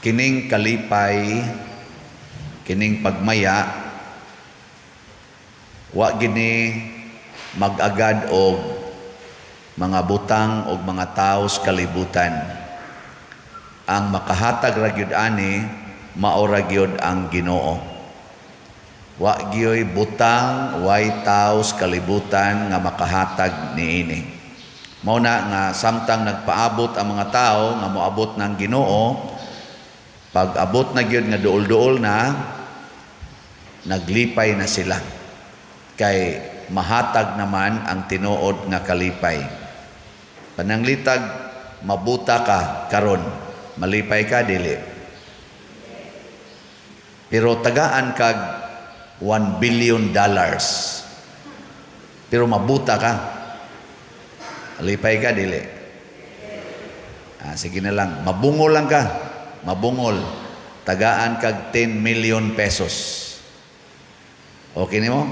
kining kalipay, kining pagmaya, wa gini mag-agad og mga butang og mga tao sa kalibutan. Ang makahatag ra gyud ani mao ra gyud ang Ginoo. Wa gyoy butang way tao sa kalibutan nga makahatag niini. Mao na nga samtang nagpaabot ang mga tao nga moabot ng Ginoo, pag abot na gyud nga duol-duol na, naglipay na sila. Kay mahatag naman ang tinuod nga kalipay. Pananglitag mabuta ka karon, malipay ka dili. Pero tagaan kag $1 billion. Pero mabuta ka. Malipay ka dili. Sige na lang, mabungol lang ka. Mabungol. Tagaan kag 10 million pesos. Okay nimo?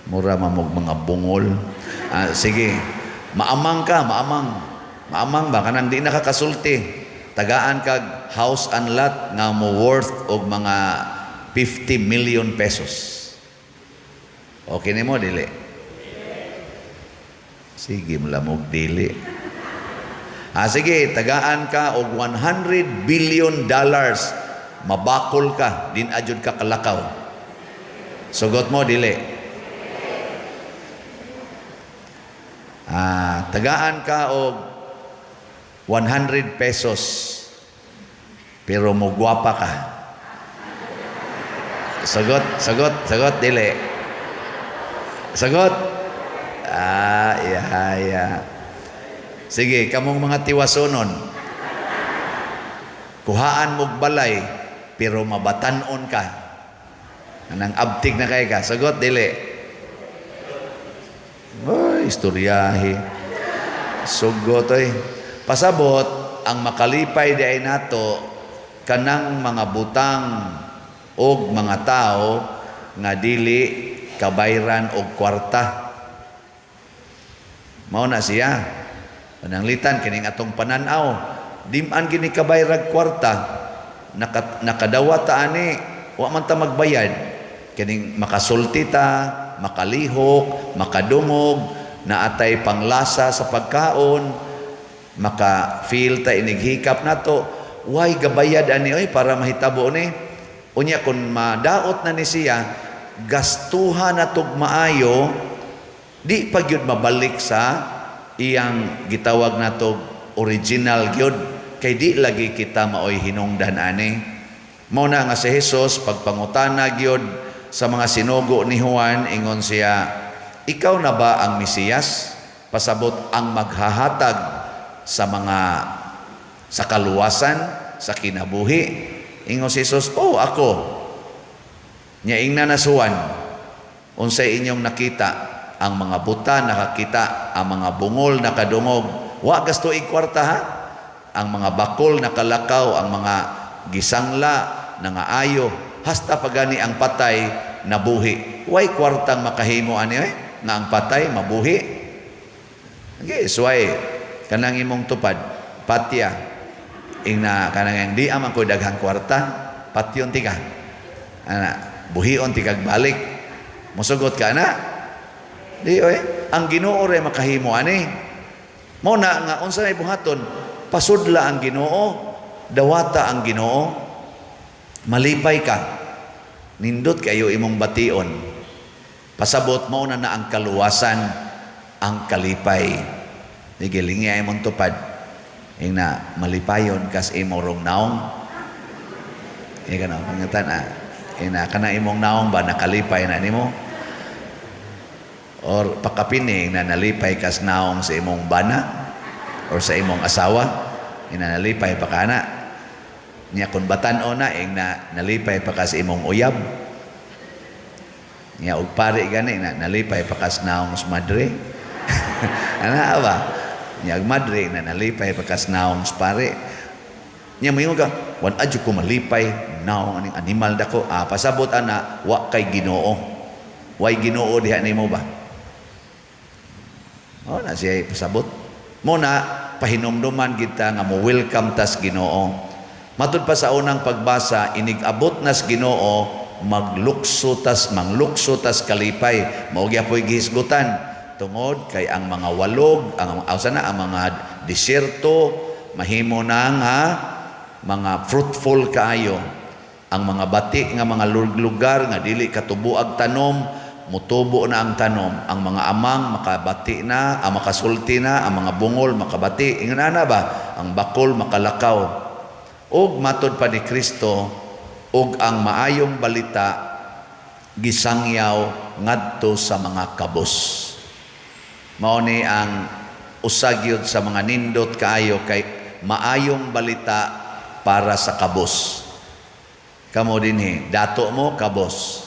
Mura mamog mga bungol. Sige. Maamang ka, maamang. Maamang ba? Kanang di nakakasulti. Tagaan kag house and lot nga mo worth og mga 50 million pesos. Okay nimo dili? Sige, malamog dili. Sige, tagaan ka og $100 billion. Mabakol ka, din adyod ka kalakaw. Sugot mo dili? Tagaan ka og 100 pesos. Pero mo gwapa ka. Sagot dili. Sagot? Yeah. Sige, kamong mga tiwasonon. Kuhaan mong balay, pero mabatanon ka. Anang abtig na kay ka. Sagot, dili. Ay, istoryahe. Sugot, oy. Pasabot, ang makalipay di ay nato, kanang mga butang og mga tao nga dili kabayran og kwarta. Mao na siya. Pananglitan kining atong pananaw, dim-an gini kabayrag kwarta, nakadawat ta ani, wa man ta magbayad. Kining makasulti ta, makalihok, makadungog, naatay panglasa sa pagkaon, maka-feel ta inighikap nato, way gabayad ani oy para mahitabo ni. Unya kun madaot na ni siya, gastuhan na tug maayo, di pa gyud mabalik sa iyang gitawag na tug original gyud, kay di lagi kita maoy hinungdan ani. Mao na nga si Jesus pagpangutana gyud sa mga sinugo ni Juan, ingon siya, ikaw na ba ang Mesiyas? Pasabot ang maghahatag sa kaluwasan, sa kinabuhi. Ingon si Jesus, ako. Nya ingna nasuwan, unsay inyong nakita, ang mga buta nakakita, ang mga bungol nakadungog, wa gasto ikwarta ha, ang mga bakol nakalakaw, ang mga gisangla nangaayo, hasta pagani ang patay nabuhi. Way kwartang makahimo ani nga ang patay mabuhi. Okay, why kanang imong tupad patya ingna kanang di amang ko daghang kwarta, patyon tika ana buhion tikag balik, musugot ka na di ang Ginoo ray makahimo ani. Mao na nga unsa may buhaton, pasudla ang Ginoo, dawata ang Ginoo, malipay ka, nindot kayo imong bation, pasabot mo na ang kaluwasan, ang kalipay. Digilingi ay mong tupad na malipayon kas imong naong na pangatan kana imong naong ba nakalipay na nimo, or pakapining na nalipay kas naong sa imong bana or sa imong asawa, nalipay pa kana niya kun batan-o na nalipay pa kas imong uyab niya og pari gani nalipay pa kas naong sa madre ana ba niya madre nalipay pa kas naong sa pare niya moingon ka wan adyo ko malipay naong aning animal dako pasabot ana wa kay Ginoo, way Ginoo diha nimo ba? Na siya pasabot. Muna, pahinumduman kita nga mo welcome tas Ginoo. Matud pa sa unang pagbasa, inigabot nas Ginoo, manglukso tas kalipay. Mao gyapon gihisgutan tungod kay ang mga walog, ang mga disyerto mahimo na nga mga fruitful kaayo. Ang mga bati nga mga lugar nga dili katubuag tanom, mutubo na ang tanom. Ang mga amang makabati na, ang makasulti na, ang mga bungol makabati. Ingana ba? Ang bakol makalakaw. Og matod pa ni Kristo, og ang maayong balita gisangyaw ngadto sa mga kabos. Mao ni ang usagyod sa mga nindot kaayo kay maayong balita para sa kabos. Kamo dinhi, dato mo kabos.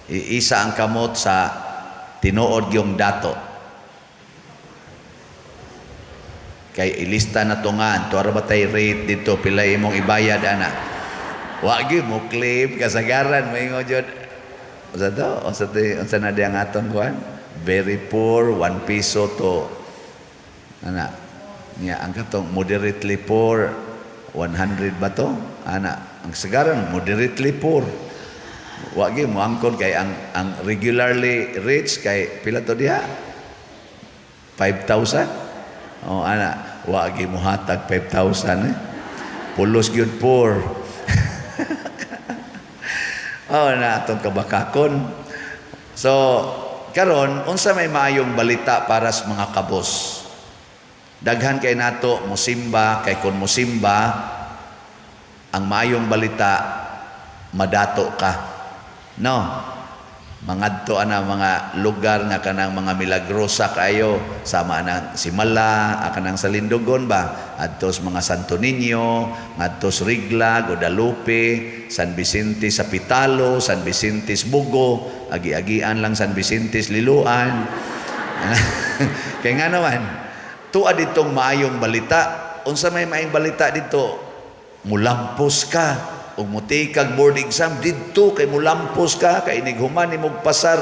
Iisa ang kamot sa tinuod yung dato. Kay ilista na tungan, tuwara ba tayo rate dito, pila imong ibayad ana. Wagi mo claim kasagaran, maingo jud. Unsa na diang aton kuan? Very poor, 1 piso to ana. Niya ang katong moderately poor 100 ba to? Ana, ang sagaran moderately poor. Wagi mo angkon kay ang regularly rich kay pila to diha? 5,000? Oh ana, wagi mo hatag 5,000 Pulos gyud poor. Oh na atong kabakakon. So karon unsa may maayong balita para sa mga kabos? Daghan kay nato musimba kay kun musimba ang maayong balita madato ka. No. Mangadto ana mga lugar nga kanang mga milagrosa kayo sama nang Simala, kanang Salindogon ba, adtos mga Santo Niño, adtos Rigla, Guadalupe, San Vicente sa Pitalo, San Vicente Bugo, agi-agian lang San Vicente Liluan. Kaya nga naman, tuwa ditong maayong balita. Unsa may maayong balita dito? Mulampos ka o muti kag board exam didto kay mulampos ka kay inighuman nimong pasar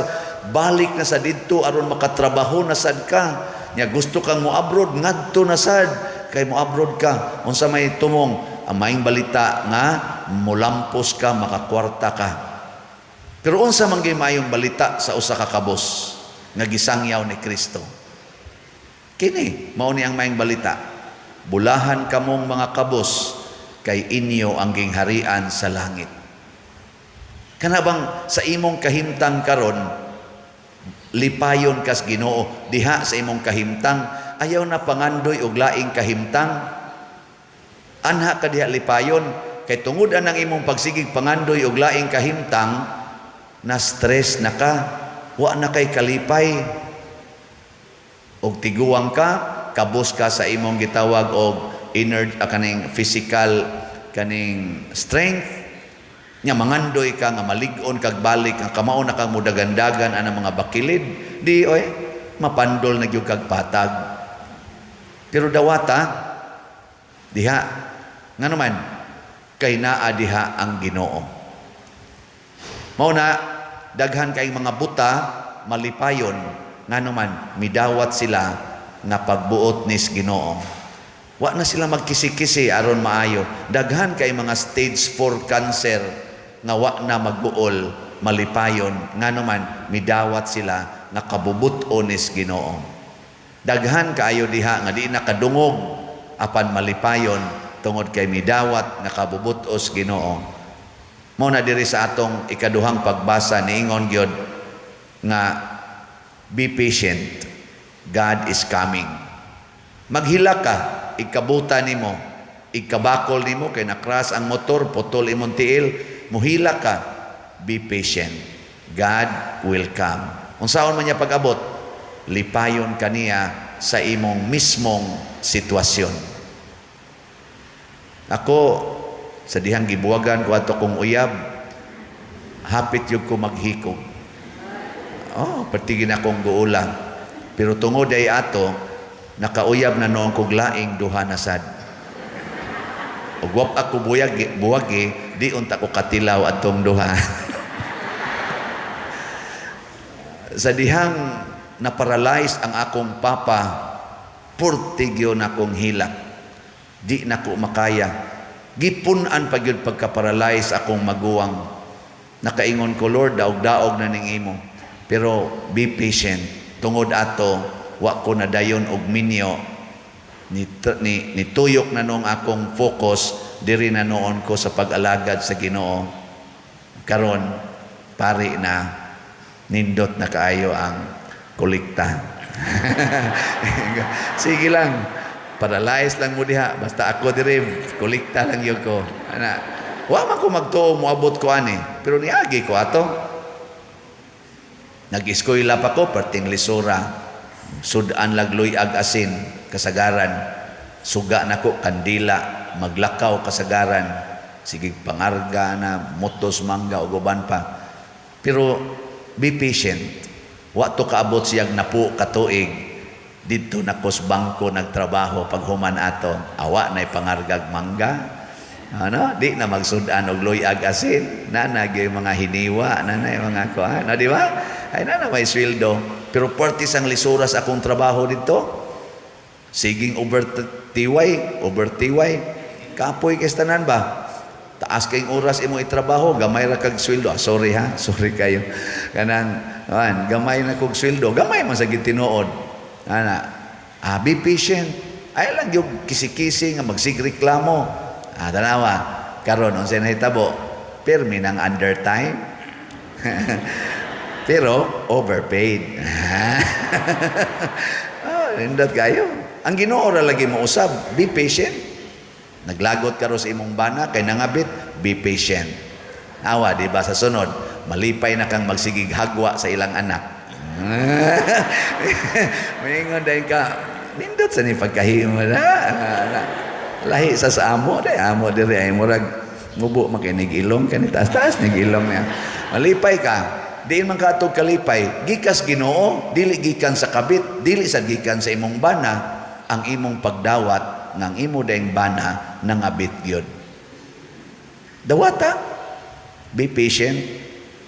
balik na sa didto aron makatrabaho na sad ka nya gusto kang mo abroad ngadto na sad kay mo abroad ka. Unsa may tumong ang maayong balita nga mulampos ka makakwarta ka. Pero unsa man gyud maayong balita sa usa ka kabos nga gisangyaw ni Kristo? Kini mao ni ang maayong balita. Bulahan kamong mga kabos kay inyo ang gingharian sa langit. Kanabang sa imong kahimtang karon lipayon kas Ginoo diha sa imong kahimtang ayaw na pangandoy og laing kahimtang anha ka diha lipayon kay tungod anang imong pagsigig pangandoy og laing kahimtang na stress na ka wa na kay kalipay og tiguang ka kabos ka sa imong gitawag og inner kaning physical kaning strength nya mangandoy ka nga malig-on kag balik nga kamao na kang mudagandagan ana mga bakilid di oy mapandol na gyud kag patag. Pero dawata diha ngano man kay naa diha ang Ginoo. Mao na daghan kay mga buta malipayon ngano man midawat sila nga pagbuot nis Ginoo. Wa na sila magkisi-kisi aron maayo. Daghan kay mga stage 4 cancer nga wa na magbuol malipayon ngano man midawat sila nga kabubuton nis Ginoo. Daghan kaayo diha nga di na kadungog apan malipayon tungod kay midawat nga kabubutos Ginoo. Mao na diri sa atong ikaduhang pagbasa niingon gyud nga be patient, God is coming. Maghila ka, ikabuta nimo, ikabakol nimo kay nakras ang motor, putol imong tiil, muhila ka, be patient. God will come. Unsaon man niya pag-abot? Lipayon kaniya sa imong mismong sitwasyon. Ako sa dihang gibuwagan ko ato kong uyab, hapit yung ko maghikog. Oh, patigin akong guula. Pero tungod ay ato, nakauyab na noong kog laing duha na sad. Ug wap ako buwagi, di unta ko katilaw atong duha. Sa dihang na-paralyze ang akong papa, purtigyo na kong hilak. Di na ko makaya. Gipunan pa gyud pagka-paralyze akong maguwang. Nakaingon ko, Lord, daog-daog na ning imo. Pero be patient. Tungod ato, wa ko nadayon og minyo. Nituyok na noong akong focus, diri na noon ko sa pag-alagad sa Ginoo. Karon, pari na, nindot na kaayo ang kolekta. Sige lang, paralyze lang mo diha, basta ako diri, kolekta lang yun ko. Wa man ko magtuo, moabot ko ani, pero niagi ko ato. Nag-eskwela pa ko, perting lisura, sudan lagloy ag-asin, kasagaran, suga na ko, kandila, maglakaw kasagaran, sige pangarga na, mutos, mangga, o guban pa. Pero, be patient. Wa to kaabot siyag napu katuig. Dito na kos bangko nagtrabaho pag human ato. Awa na pangargag mangga. Di na magsudan og loy ag-asin. Nanagay mga hiniwa, nanay mga kuan. Di ba? Ay na may sweldo. Pero partis ang lisuras akong trabaho dito. Siging overtiway. Kapoy kestanan ba? Taas kayong oras imo itrabaho, gamay ra kag sweldo. Sorry ha, sorry kayo. Kanang gamay na kog sweldo, gamay man sa gitinuod. Be patient. Ay lang yung kisi-kisi nga magsigreklamo. Tanawa, karon unsay nahitabo? Permi ng undertime. Pero overpaid. Nindot kayo. Ang Ginoo ra lagi mo usab, be patient. Naglagot ka ro sa imong bana, kay nangabit, be patient. Awa, di ba sa sunod, malipay na kang magsigig hagwa sa ilang anak. Maingon dahil ka, nindot sa ni pagkahimo na. Lahi sa amo, dahil amo diri ay murag, mubo makinig ilong, kanitaas-taas nig ilong niya. Malipay ka, di man ka atog kalipay, gikas Ginoo, dili gikan sa kabit, dili sa gikan sa imong bana, ang imong pagdawat, ng imo daing bana nangabit yun. Dawata, be patient.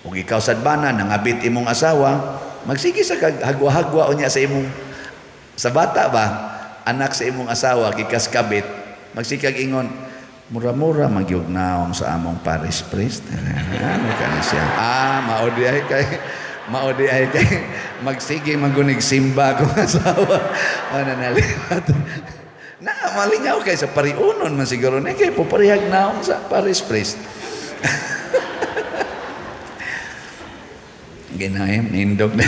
Kung ikaw sad bana nangabit imong asawa, magsige sa hagwa-hagwa o niya sa imong sa bata ba, anak sa imong asawa, kikas kabit, magsikag ingon, mura-mura magyug naong sa among parish priest. Ano ka na siya? Maudi ay kay magsige magunig simba kung asawa. Ano naliwat? Malingaw kay sa pariunon man siguro na kay puparihag na akong sa parish priest. Ginayam, nindog na.